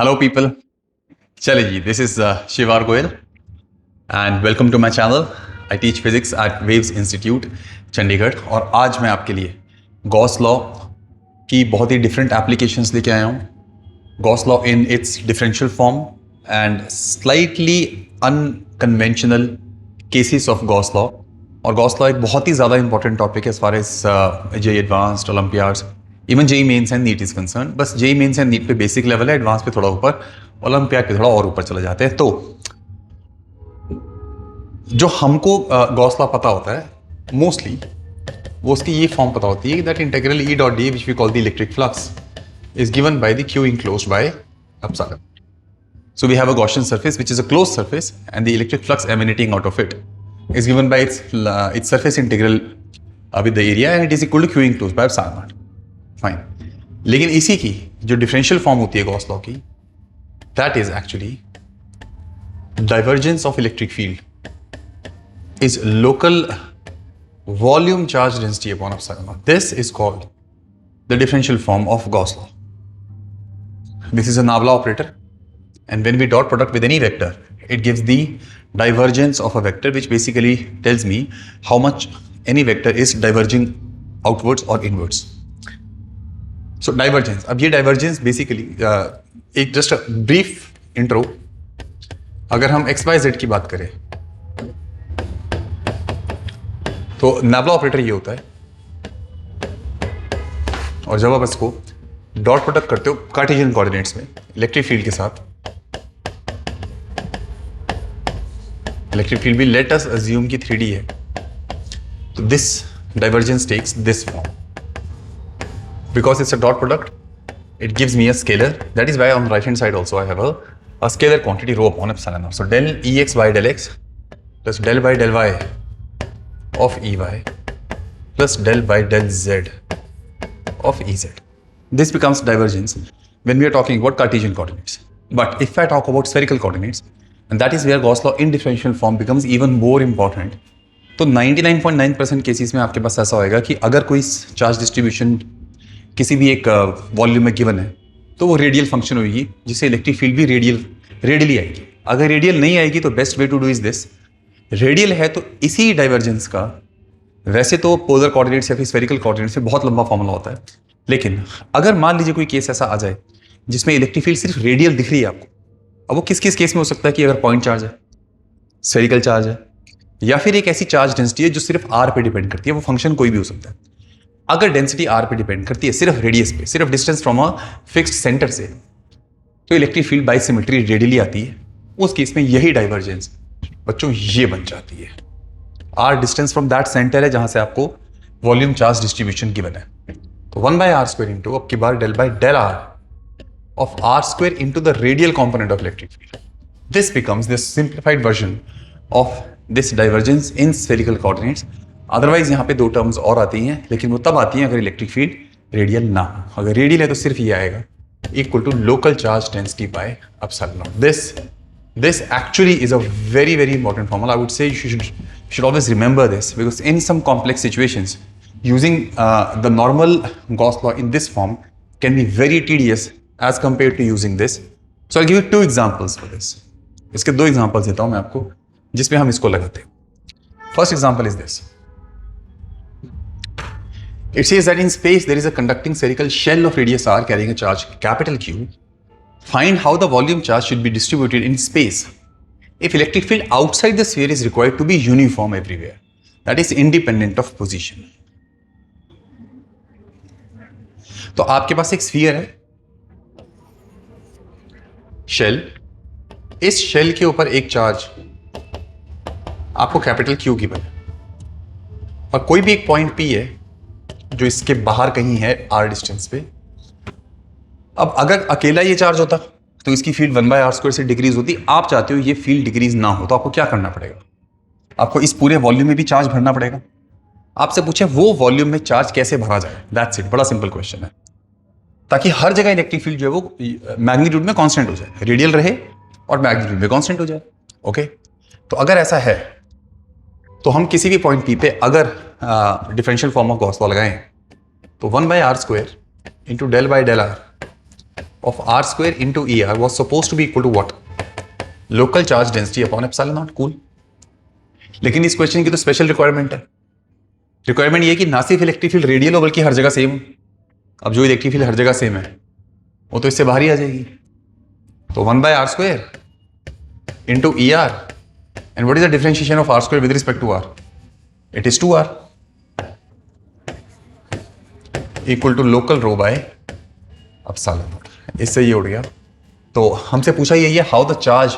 Hello people, चले जी, this is Shivar Goyal and welcome to my channel. I teach physics at Waves Institute, Chandigarh और आज मैं आपके लिए गॉस लॉ की बहुत ही डिफरेंट एप्लीकेशंस लेके आया हूँ. Gauss law in its differential form and slightly unconventional cases of Gauss law. और गॉस लॉ एक बहुत ही ज़्यादा इंपॉर्टेंट टॉपिक है as far as JEE advanced, Olympiads, even JEE Mains and NEET is concern. बस जेईई मेंस एंड नीट पे basic level है, advance पे थोड़ा ऊपर, ओलंपियाड पे थोड़ा और ऊपर चले जाते हैं. तो जो हमको गॉस लॉ पता होता है मोस्टली, वो उसकी ये फॉर्म पता होती है that integral E dot d which we call the electric flux is given by the q enclosed by epsilon. So we have a Gaussian surface which is a closed surface and the electric flux emanating out of it is given by its surface integral with the area and it is equal to q enclosed by epsilon naught. Fine. लेकिन इसी की जो differential form होती है Gauss law की, that is actually divergence of electric field is local volume charge density upon epsilon naught. This is called the differential form of Gauss law. This is a Nabla operator, and when we dot product with any vector, it gives the divergence of a vector, which basically tells me how much any vector is diverging outwards or inwards. So divergence. अब ये divergence basically एक just a brief intro. अगर हम x y z की बात करें तो Nabla operator ये होता है, और जब आप इसको डॉट प्रोडक्ट करते हो कार्टेशियन कोऑर्डिनेट्स में इलेक्ट्रिक फील्ड के साथ, इलेक्ट्रिक फील्ड भी लेट अस अज्यूम कि 3D है, तो this divergence takes this form. Because it's a dot product, it gives me a scalar. That is why on right hand side also I have a scalar quantity rho upon epsilon naught. So del E x by del x plus del by del y of E y plus del by del z of Ez. This becomes divergence when we are talking about Cartesian coordinates. But if I talk about spherical coordinates, and that is where Gauss law in differential form becomes even more important. तो 99.9% cases में आपके पास ऐसा होएगा कि अगर कोई charge distribution किसी भी एक वॉल्यूम में गिवन है तो वो रेडियल फंक्शन होगी, जिससे इलेक्ट्रिक फील्ड भी रेडियली आएगी. अगर रेडियल नहीं आएगी तो best way to do is this. Radial है तो इसी डाइवर्जेंस का, वैसे तो पोलर कोऑर्डिनेट्स या फिर स्फेरिकल कोऑर्डिनेट्स में बहुत लंबा फॉर्मूला होता है, लेकिन अगर मान लीजिए कोई केस ऐसा आ जाए जिसमें इलेक्ट्रिक फील्ड सिर्फ रेडियल दिख रही है आपको, अब वो किस किस केस में हो सकता है कि अगर पॉइंट चार्ज है, स्फेरिकल चार्ज है, या फिर एक ऐसी चार्ज डेंसिटी है जो सिर्फ आर पे डिपेंड करती है, वो फंक्शन कोई भी हो सकता है. अगर डेंसिटी आर पे डिपेंड करती है, सिर्फ रेडियस पे, सिर्फ distance from a fixed centre से, तो electric field by symmetry radially आती है. उस केस में यही डाइवर्जेंस बच्चों ये बन जाती है. R distance from that centre है जहां से आपको वॉल्यूम चार्ज डिस्ट्रीब्यूशन गिवन है. तो 1/r² इंटू अब की बार del by del r of r² into the radial component of electric field. This becomes the simplified version of this divergence in spherical coordinates. Otherwise यहाँ पे दो terms और आती हैं, लेकिन वो तब आती हैं अगर इलेक्ट्रिक फील्ड रेडियल ना हो. अगर रेडियल है तो सिर्फ ये आएगा equal to local charge density by epsilon naught. This actually is a very, very important formula. I would say you should always remember this, because in some complex situations, using the normal Gauss law in this form can be very tedious as compared to using this. So I'll give you two examples for this. इसके दो examples देता हूँ मैं आपको जिसमें हम इसको लगाते हैं. First example is this. It says that in space there is a conducting spherical shell of radius r carrying a charge capital Q. Find how the volume charge should be distributed in space if electric field outside the sphere is required to be uniform everywhere, that is independent of position. तो आपके पास एक sphere है, shell. इस shell के ऊपर एक charge आपको capital Q की बने, और कोई भी एक पॉइंट पी है जो इसके बाहर कहीं है आर डिस्टेंस पे. अब अगर अकेला ये चार्ज होता तो इसकी फील्ड 1/r² से डिक्रीज होती. आप चाहते हो ये फील्ड डिक्रीज ना हो, तो आपको क्या करना पड़ेगा? आपको इस पूरे वॉल्यूम में भी चार्ज भरना पड़ेगा. आपसे पूछे वो वॉल्यूम में चार्ज कैसे भरा जाए, दैट्स इट. बड़ा सिंपल क्वेश्चन है, ताकि हर जगह इलेक्ट्रिक फील्ड जो है वो मैग्नीट्यूड में कांस्टेंट हो जाए, रेडियल रहे और मैग्नीट्यूड में कांस्टेंट हो जाए. ओके, तो अगर ऐसा है तो हम किसी भी पॉइंट पी पे अगर differential form of Gauss law लगाएं तो 1/r² into del by del r of r square into er was supposed to be equal to what? Local charge density upon epsilon naught. Cool. लेकिन इस question की तो special requirement है. Requirement ये कि ना सिर्फ इलेक्ट्रिक फील्ड रेडियल हो बल्कि हर जगह सेम. अब जो इलेक्ट्रिक फील्ड हर जगह सेम है वो तो इससे बाहर ही आ जाएगी. तो 1 by r square into er. And what is the differentiation of r square with respect to r? It is 2r equal to local rho by epsilon naught. इससे ये उड़ गया. तो हमसे पूछा यही है how the charge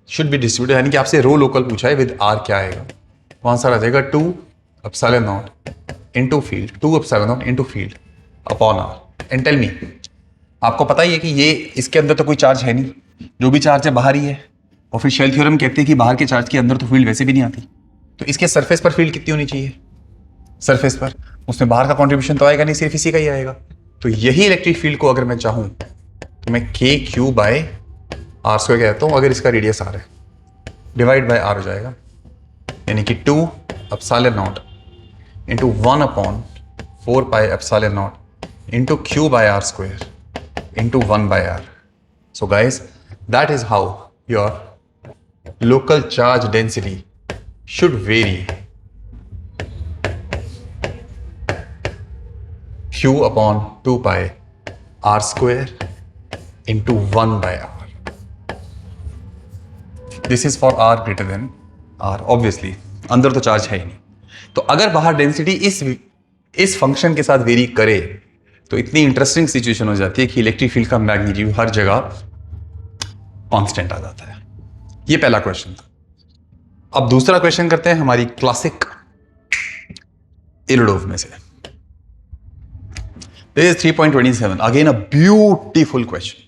should be distributed, यानी कि आपसे रो लोकल पूछा है विद आर क्या आएगा. तो आंसर आ जाएगा 2 epsilon naught into field, 2 epsilon naught into field upon r. And tell me, आपको पता ही है कि ये इसके अंदर तो कोई चार्ज है नहीं, जो भी चार्ज है बाहर ही है. और फिर शेल थ्योरम कहते हैं कि बाहर के चार्ज के अंदर तो फील्ड वैसे भी नहीं आती. तो इसके सरफेस पर फील्ड कितनी होनी चाहिए? सरफेस पर उसमें बाहर का कंट्रीब्यूशन तो आएगा नहीं, सिर्फ इसी का ही आएगा. तो यही इलेक्ट्रिक फील्ड को अगर मैं चाहूं तो मैं k q by r square कहता हूं. अगर इसका रेडियस r है डिवाइड बाय r हो जाएगा, यानी कि 2 epsilon naught into 1 upon 4 pi epsilon naught into q by r square into 1 by r. So guys, that is how your local charge density should vary q upon 2 pi r square into 1 by r. This is for r greater than r. Obviously अंदर तो charge है ही नहीं. तो अगर बाहर density इस function के साथ वेरी करे तो इतनी इंटरेस्टिंग सिचुएशन हो जाती है कि इलेक्ट्रिक फील्ड का मैग्नीट्यूड हर जगह कांस्टेंट आ जाता है. ये पहला क्वेश्चन था. अब दूसरा क्वेश्चन करते हैं हमारी क्लासिक इरडोव में से. This is 3.27. Again, a beautiful question.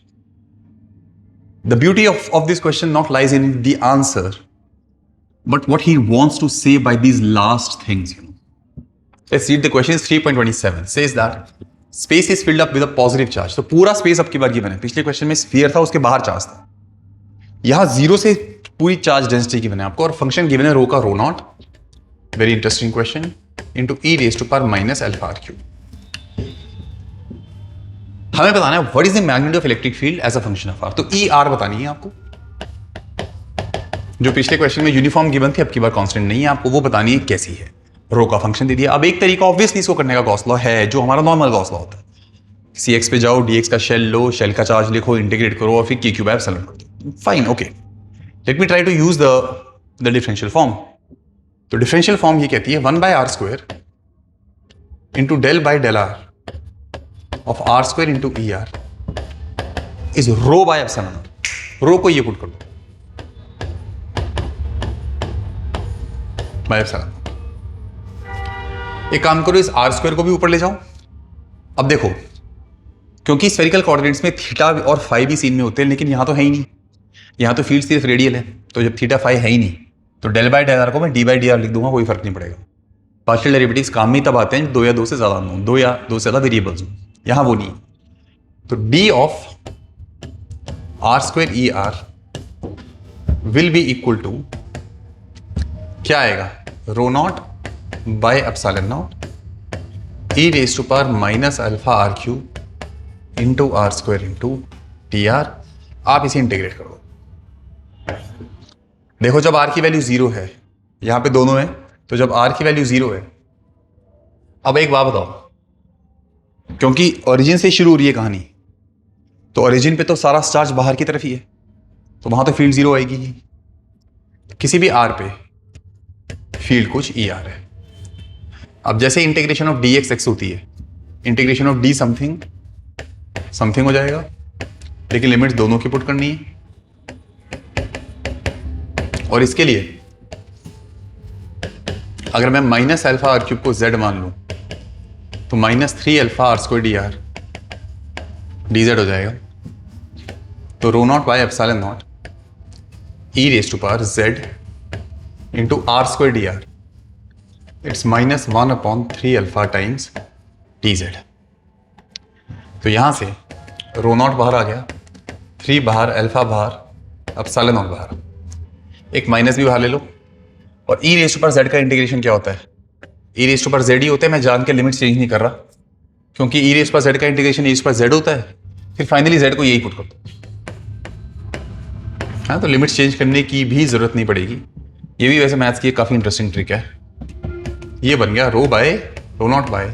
The beauty of this question not lies in the answer, but what he wants to say by these last things. Let's read the question. 3.27 says that space is filled up with a positive charge. तो पूरा space अब की बार given है. पिछले question में sphere था, उसके बाहर चार्ज था. यहां जीरो से पूरी चार्ज डेंसिटी गिवन है आपको, और फंक्शन गिवन है रो का rho not. Very interesting question. Into e raise to power minus alpha r cube. हमें बताना है what is the magnitude of electric field as a function of r. तो e are बतानी है आपको. जो पिछले क्वेश्चन में यूनिफॉर्म गिवन थी, अब की बार कांस्टेंट नहीं है, आपको वो बतानी है कैसी है. रो का फंक्शन दे दिया. अब एक तरीका ऑब्वियसली इसको करने का गॉस लॉ है, जो हमारा नॉर्मल गॉस लॉ होता है. सी एक्स पे जाओ, डी एक्स का शेल लो, शेल का चार्ज लिखो, इंटीग्रेट करो और फिर के क्यू बाय एप्सिलॉन कर दो. Fine, okay. Let me try to use the differential form. तो डिफरेंशियल फॉर्म ये कहती है 1 by r square into del by del r of r square into er is rho by epsilon. रो को ये put कर दो बाय एप्सिलॉन. एक काम करो, इस आर स्क्वायर को भी ऊपर ले जाओ. अब देखो, क्योंकि स्फेरिकल कोऑर्डिनेट्स में थीटा और फाई भी सीन में होते हैं, लेकिन यहां तो है ही नहीं. यहां तो फील्ड सिर्फ रेडियल है. तो जब थीटा फाई है ही नहीं तो डेल बाय डेल आर को मैं डी बाई डी आर लिख दूंगा, कोई फर्क नहीं पड़ेगा. पार्शियल डेरिवेटिव्स काम में तब आते हैं 2 या 2 से ज्यादा अननोन, 2 या 2 से ज्यादा वेरिएबल्स हो. यहां वो नहीं. तो d of r square e r will be equal to क्या आएगा? Rho not by epsilon not e raise to power minus alpha r cube into r square into d r. आप इसे इंटीग्रेट कर दो. देखो, जब आर की value 0 है, यहां पे दोनों है, तो जब आर की वैल्यू 0 है. अब एक बात बताओ, क्योंकि ओरिजिन से शुरू हो रही है कहानी, तो ओरिजिन पे तो सारा चार्ज बाहर की तरफ ही है, तो वहां तो फील्ड 0 आएगी ही. किसी भी आर पे फील्ड कुछ ई आर है. अब जैसे integration of D x x होती है, integration of D something something हो जाएगा, लेकिन लिमिट्स दोनों की पुट करनी है. और इसके लिए अगर मैं माइनस अल्फा आर क्यूब को z मान लूं तो -3 alpha r square d r d z हो जाएगा. तो rho not by epsilon not e raise to power z into r square d r. It's -1/3 alpha times d z. तो यहां से रो नॉट बाहर आ गया, 3 बाहर, अल्फा बाहर, एप्सिलॉन नॉट बाहर. एक माइनस भी बाहर ले लो. और ई रेज टू पावर जेड का इंटीग्रेशन क्या होता है? ई रेज टू पावर जेड ही होता है. मैं जान के लिमिट चेंज नहीं कर रहा, क्योंकि e raise to power z का integration e raise to power z होता है. फिर फाइनली z को यही पुट कर दो। हाँ, तो लिमिट चेंज करने की भी जरूरत नहीं पड़ेगी। ये भी वैसे मैथ्स की काफी इंटरेस्टिंग ट्रिक है। ये बन गया rho by rho not by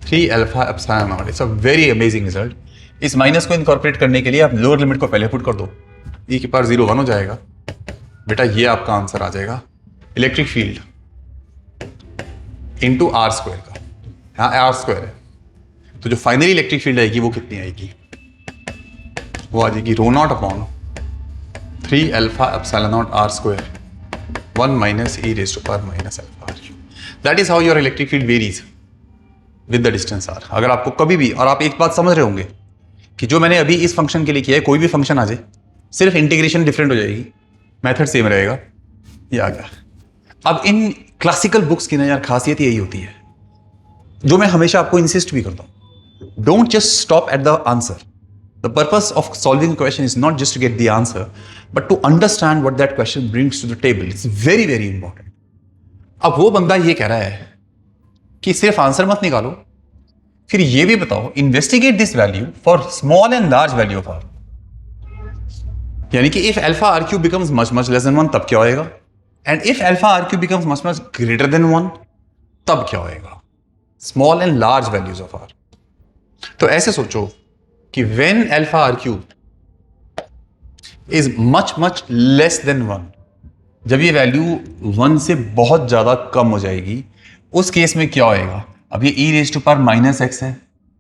3 alpha epsilon not. It's a very amazing result. इस माइनस को इनकॉर्पोरेट करने के लिए आप लोअर लिमिट को पहले पुट कर दो, e की पावर 0 1 हो जाएगा। बेटा ये आपका आंसर आ जाएगा electric field into r square का। हाँ, आर स्क्वायर है, तो जो फाइनली इलेक्ट्रिक फील्ड आएगी वो कितनी आएगी? वो आ जाएगी rho not upon 3 alpha epsilon not r square 1 minus e raise to power minus alpha r cube. That is how your electric field varies with the distance r. अगर आपको कभी भी, और आप एक बात समझ रहे होंगे कि जो मैंने अभी इस फंक्शन के लिए किया है, कोई भी फंक्शन आ जाए सिर्फ इंटीग्रेशन डिफरेंट हो जाएगी, मेथड सेम रहेगा। ये आ गया। अब इन क्लासिकल बुक्स की ना यार खासियत यही होती है, जो मैं हमेशा आपको इंसिस्ट भी करता हूं, don't just stop at the answer. The purpose of solving question is not just to get the answer but to understand what that question brings to the table. It's very very important. अब वो बंदा ये कह रहा है कि सिर्फ answer मत निकालो, फिर ये भी बताओ investigate this value for small and large value of r. यानी कि if alpha r cube becomes much much less than 1 तब क्या होएगा, and if alpha r cube becomes much much greater than 1 तब क्या होएगा। Small and large values of r. तो ऐसे सोचो कि when alpha r cube is much much less than 1, जब ये वैल्यू 1 से बहुत ज्यादा कम हो जाएगी, उस केस में क्या होएगा। अब ये e raise to power minus x है,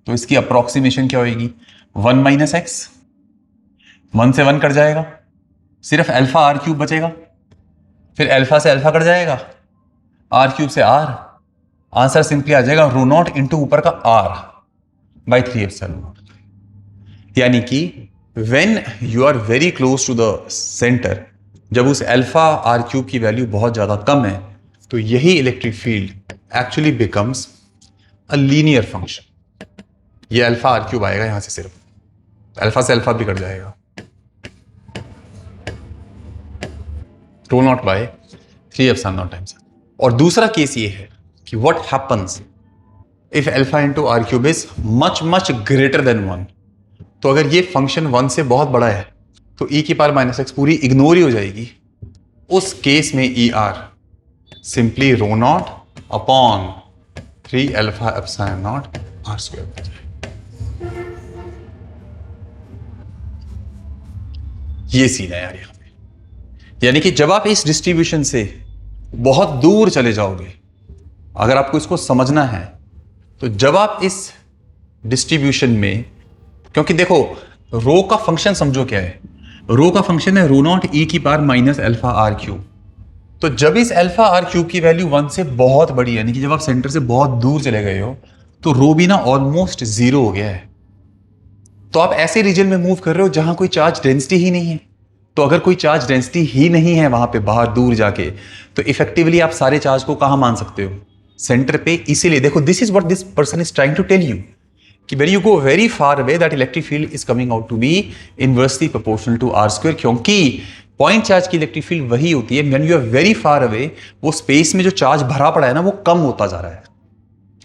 तो इसकी अप्रोक्सीमेशन क्या होएगी 1 माइनस एक्स। 1 से 1 कट जाएगा, सिर्फ अल्फा आर क्यूब बचेगा, फिर अल्फा से अल्फा कट जाएगा, आर क्यूब से आर, आंसर सिंपली आ जाएगा रो नॉट इंटू ऊपर का आर बाई 3 एप्सिलॉन नॉट। यानी कि when you are very close to the centre, जब उस अल्फा आर क्यूब की वैल्यू बहुत ज्यादा कम है, तो यही electric field actually becomes a linear function. ये अल्फा आर क्यूब आएगा यहां से, सिर्फ अल्फा से अल्फा भी कट जाएगा, rho not by 3 epsilon not times. और दूसरा केस ये है कि what happens if alpha into r cube is much much greater than 1। तो अगर ये फंक्शन 1 से बहुत बड़ा है तो e की पावर माइनस एक्स पूरी इग्नोर ही हो जाएगी। उस केस में E r simply rho not upon 3 alpha epsilon not r square हो जाएगा। ये सीन है यार यहां पे। यानी कि जब आप इस डिस्ट्रीब्यूशन से बहुत दूर चले जाओगे, अगर आपको इसको समझना है, तो जब आप इस डिस्ट्रीब्यूशन में, क्योंकि देखो रो का फंक्शन समझो क्या है, रो का फंक्शन है रो नॉट e की power minus alpha r cube. तो जब इस अल्फा आर क्यूब की वैल्यू 1 से बहुत बड़ी, यानी कि जब आप सेंटर से बहुत दूर चले गए हो, तो रो भी ना ऑलमोस्ट 0 हो गया है। तो आप ऐसे रीजन में मूव कर रहे हो जहां कोई चार्ज डेंसिटी ही नहीं है। तो अगर कोई चार्ज डेंसिटी ही नहीं है वहां पे बाहर दूर जाके, तो इफेक्टिवली आप सारे चार्ज को कहां मान सकते हो, सेंटर पे। इसीलिए देखो this is what this person is trying to tell you कि when you go very far away that electric field is coming out to be inversely proportional to r square, क्योंकि पॉइंट चार्ज की electric field वही होती है when you are very far away, वो space में जो charge भरा पड़ा है ना वो कम होता जा रहा है,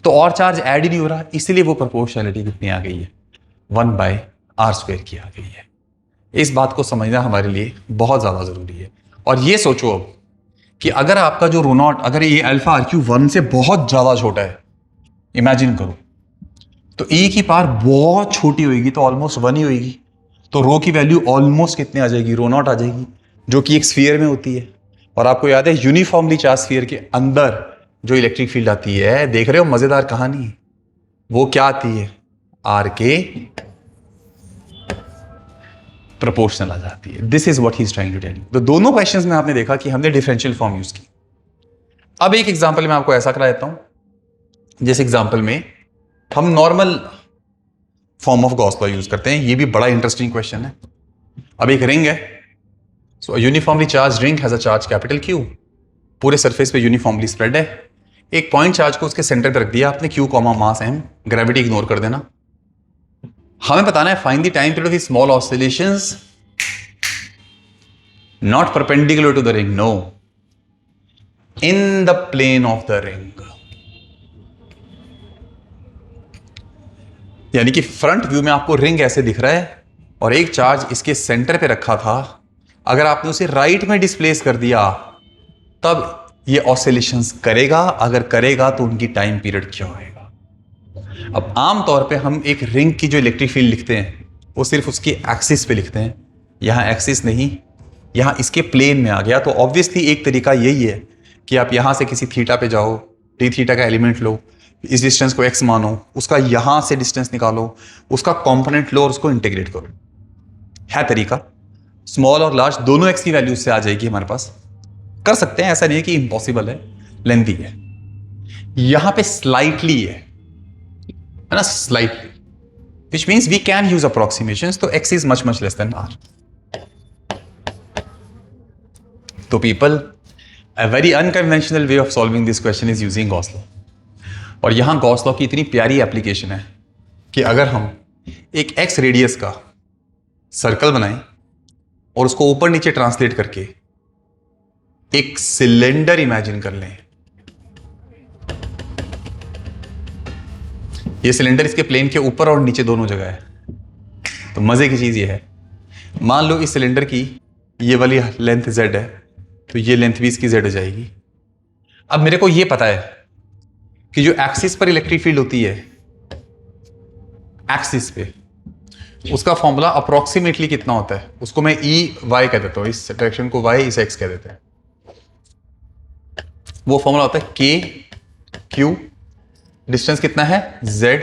तो और चार्ज ऐड ही नहीं हो रहा, इसलिए वो प्रोपोर्शनलिटी कितनी आ गई है 1 बाय आर स्क्वायर की आ गई है। इस बात को समझना हमारे लिए बहुत ज्यादा जरूरी है। और ये सोचो अब कि अगर आपका जो रो नॉट, अगर ये अल्फा आर क्यूब 1 से बहुत ज्यादा छोटा है, इमेजिन करो, तो e की पावर बहुत छोटी होगी, तो ऑलमोस्ट 1 ही होगी, तो रो की वैल्यू ऑलमोस्ट कितने आ जाएगी, रो नॉट आ जाएगी, जो कि एक स्फीयर में होती है। और आपको याद है यूनिफॉर्मली चार्ज स्फीयर के अंदर जो इलेक्ट्रिक फील्ड आती है, देख रहे हो मजेदार कहानी, वो क्या आती है, आर के प्रोपोर्शनल आ जाती है। This is what he is trying to tell you. तो दोनों क्वेश्चंस में आपने देखा कि हमने डिफरेंशियल फॉर्म यूज की। अब एक एग्जांपल में आपको ऐसा करा देता हूं, जिस एग्जांपल में हम normal form of Gauss law use करते हैं। ये भी बड़ा इंटरेस्टिंग क्वेश्चन है। अब एक रिंग है, so uniformly charge ring has a charge capital q, पूरे सरफेस पे यूनिफॉर्मली स्प्रेड है। एक पॉइंट चार्ज को उसके सेंटर पे रख दिया आपने, q comma mass m, gravity ignore कर देना। हमें बताना है find the time period of small oscillations not perpendicular to the ring, no, in the plane of the ring. यानी कि फ्रंट व्यू में आपको रिंग ऐसे दिख रहा है और एक चार्ज इसके सेंटर पे रखा था। अगर आपने उसे राइट में डिस्प्लेस कर दिया तब ये ऑसिलेशंस करेगा, अगर करेगा तो उनकी टाइम पीरियड क्या होएगा। अब आम तौर पे हम एक रिंग की जो इलेक्ट्रिक फील्ड लिखते हैं वो सिर्फ उसकी एक्सिस पे लिखते हैं। यहाँ एक्सिस नहीं, यहाँ इसके प्लेन में आ गया। तो ऑब्वियसली एक तरीका यही है कि आप यहाँ से किसी थीटा पे जाओ, डी थीटा का एलिमेंट लो, इस डिस्टेंस को एक्स मानो, उसका यहाँ से डिस्टेंस निकालो, उसका कॉम्पोनेंट लो और उसको इंटीग्रेट करो। है तरीका, स्मॉल और लार्ज दोनों एक्स की वैल्यूज से आ जाएगी हमारे पास। कर सकते हैं, ऐसा नहीं है कि इम्पॉसिबल है, लेंथी है। यहां पे स्लाइटली है ना, slightly, which means we can use approximations. तो x is much much less than r. तो people, a very unconventional way of solving this question is using Gauss law. और यहां गॉस लॉ की इतनी प्यारी एप्लीकेशन है कि अगर हम एक एक्स रेडियस का सर्कल बनाएं और उसको ऊपर नीचे ट्रांसलेट करके एक सिलेंडर इमेजिन कर लें, ये सिलेंडर इसके प्लेन के ऊपर और नीचे दोनों जगह है। तो मजे की चीज ये है, मान लो इस सिलेंडर की ये वाली लेंथ z है, तो ये लेंथ भी इसकी z हो जाएगी। अब मेरे को ये पता है कि जो एक्सिस पर इलेक्ट्रिक फील्ड होती है, एक्सिस पे, उसका फॉर्मूला अप्रोक्सीमेटली कितना होता है, उसको मैं ई वाई कह देता हूं, इस डायरेक्शन को y, इस x कह देते हैं। वो फॉर्मूला होता है k q, डिस्टेंस कितना है z।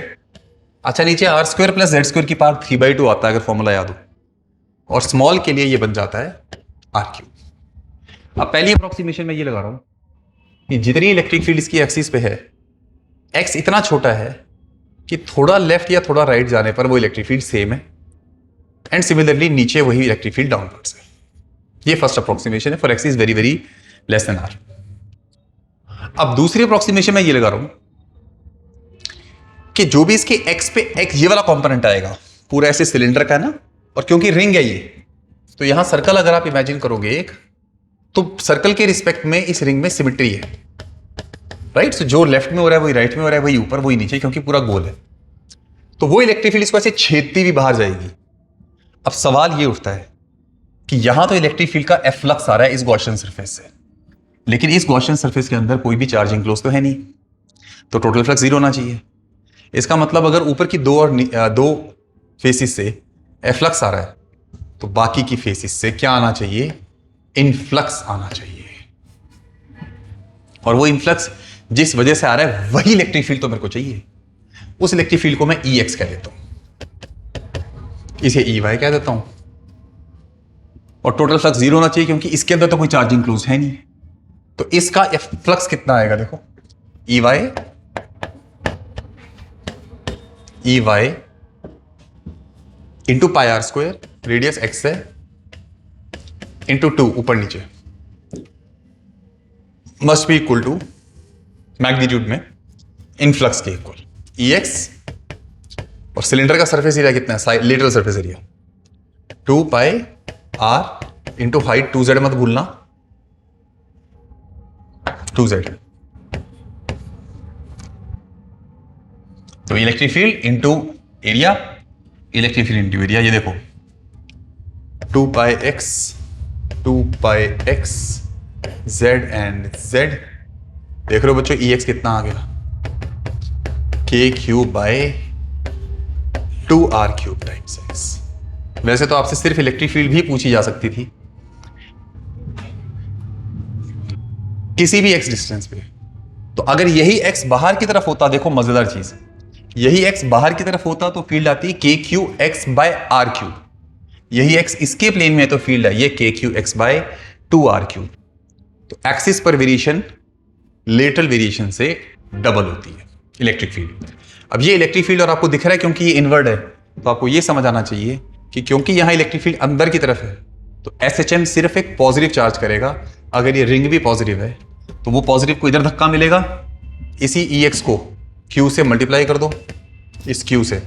अच्छा, नीचे r square plus z square की पावर 3/2 आता है अगर फॉर्मूला याद हो, और स्मॉल के लिए ये बन जाता है r3। अब पहली अप्रोक्सीमेशन में ये लगा रहा हूं कि जितनी इलेक्ट्रिक फील्ड इसकी एक्सिस पे है, x इतना छोटा है कि थोड़ा लेफ्ट या थोड़ा राइट जाने पर वो इलेक्ट्रिक फील्ड सेम है, एंड सिमिलरली नीचे वही इलेक्ट्रिक फील्ड डाउनवर्ड्स है। ये फर्स्ट अप्रोक्सीमेशन है for x is very very less than r. अब दूसरी अप्रोक्सीमेशन में ये लगा रहा हूं कि जो भी इसके एक्स पे एक्स ये वाला कंपोनेंट आएगा पूरा ऐसे सिलेंडर का है ना, और क्योंकि रिंग है ये, तो यहां सर्कल अगर आप इमेजिन करोगे एक, तो सर्कल के रिस्पेक्ट में इस रिंग में सिमेट्री है, राइट। सो जो लेफ्ट में हो रहा है वही राइट में हो रहा है, वही ऊपर वही नीचे, क्योंकि पूरा गोल है। तो वो इलेक्ट्रिक फील्ड इसको ऐसे छेदती भी बाहर जाएगी। अब सवाल ये उठता है कि यहां तो इलेक्ट्रिक फील्ड का एफ्लक्स आ रहा है इस गॉसियन सरफेस से, लेकिन इस गॉसियन सरफेस के अंदर कोई भी चार्ज इंक्लोज तो है नहीं, तो टोटल फ्लक्स जीरो होना चाहिए। इसका मतलब अगर ऊपर की दो फेसिस से एफ्लक्स आ रहा है, तो बाकी की फेसिस से क्या आना चाहिए, इनफ्लक्स आना चाहिए। और वो इनफ्लक्स जिस वजह से आ रहा है वही इलेक्ट्रिक फील्ड तो मेरे को चाहिए। उस इलेक्ट्रिक फील्ड को मैं ई एक्स कह देता हूं, इसे ई वाई कह देता हूं, और टोटल फ्लक्स जीरो होना चाहिए क्योंकि इसके अंदर तो कोई चार्ज इंक्लोज है नहीं। तो इसका फ्लक्स कितना आएगा, देखो, E y into pi r square, radius x है, इंटू 2 ऊपर नीचे, must be equal to magnitude में इनफ्लक्स के इक्वल ई एक्स, और सिलेंडर का सरफेस एरिया कितना है, lateral surface area 2 pi r into height 2z मत भूलना, 2z। तो electric field into area, electric field into area, ये देखो 2 pi x z and z। देख रहे हो बच्चों ई एक्स कितना आ गया, k cube by 2r cube times x। वैसे तो आपसे सिर्फ इलेक्ट्रिक फील्ड भी पूछी जा सकती थी किसी भी x डिस्टेंस पे। तो अगर यही x बाहर की तरफ होता, देखो मजेदार चीज, यही x बाहर की तरफ होता तो फील्ड आती k q x by r cube. यही x इसके प्लेन में है तो फील्ड है ये k q x by 2r cube. तो एक्सिस पर वेरिएशन लेटरल वेरिएशन से डबल होती है इलेक्ट्रिक फील्ड। अब ये इलेक्ट्रिक फील्ड और आपको दिख रहा है क्योंकि ये इनवर्ड है, तो आपको ये समझ आना चाहिए कि क्योंकि यहां इलेक्ट्रिक फील्ड अंदर की तरफ है तो SHM सिर्फ एक पॉजिटिव चार्ज करेगा। अगर ये रिंग भी पॉजिटिव है तो वो पॉजिटिव को इधर धक्का मिलेगा, इसी EX को Q से मल्टीप्लाई कर दो, इस Q से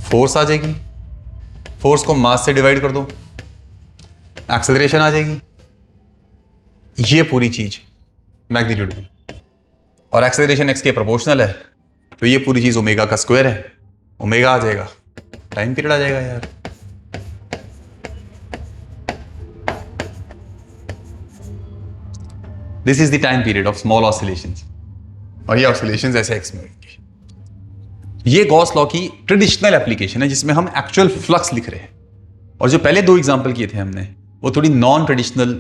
फोर्स आ जाएगी, फोर्स को मास से डिवाइड कर दो, एक्सेलरेशन आ जाएगी। ये पूरी चीज मैग्नीट्यूड में। और एक्सेलरेशन एक्स के प्रोपोर्शनल है, तो ये पूरी चीज ओमेगा का स्क्वायर है, ओमेगा आ जाएगा, टाइम पीरियड आ जाएगा यार। This is the time period of small oscillations, और ये ऑसिलेशंस ऐसे एक्स में होंगी। ये गॉस लॉ की ट्रेडिशनल एप्लीकेशन है जिसमें हम एक्चुअल फ्लक्स लिख रहे हैं। और जो पहले 2 एग्जांपल किए थे हमने वो थोड़ी non traditional,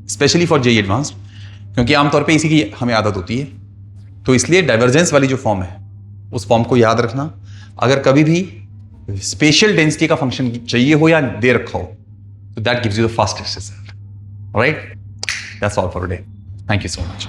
specially for JEE advanced, क्योंकि आमतौर पे इसी की हमें आदत होती है। तो इसलिए डाइवर्जेंस वाली जो फॉर्म है उस फॉर्म को याद रखना। अगर कभी भी स्पेशल डेंसिटी का फंक्शन चाहिए हो या दे रखा हो तो that gives you the fastest result. Alright, that's all for today. Thank you so much.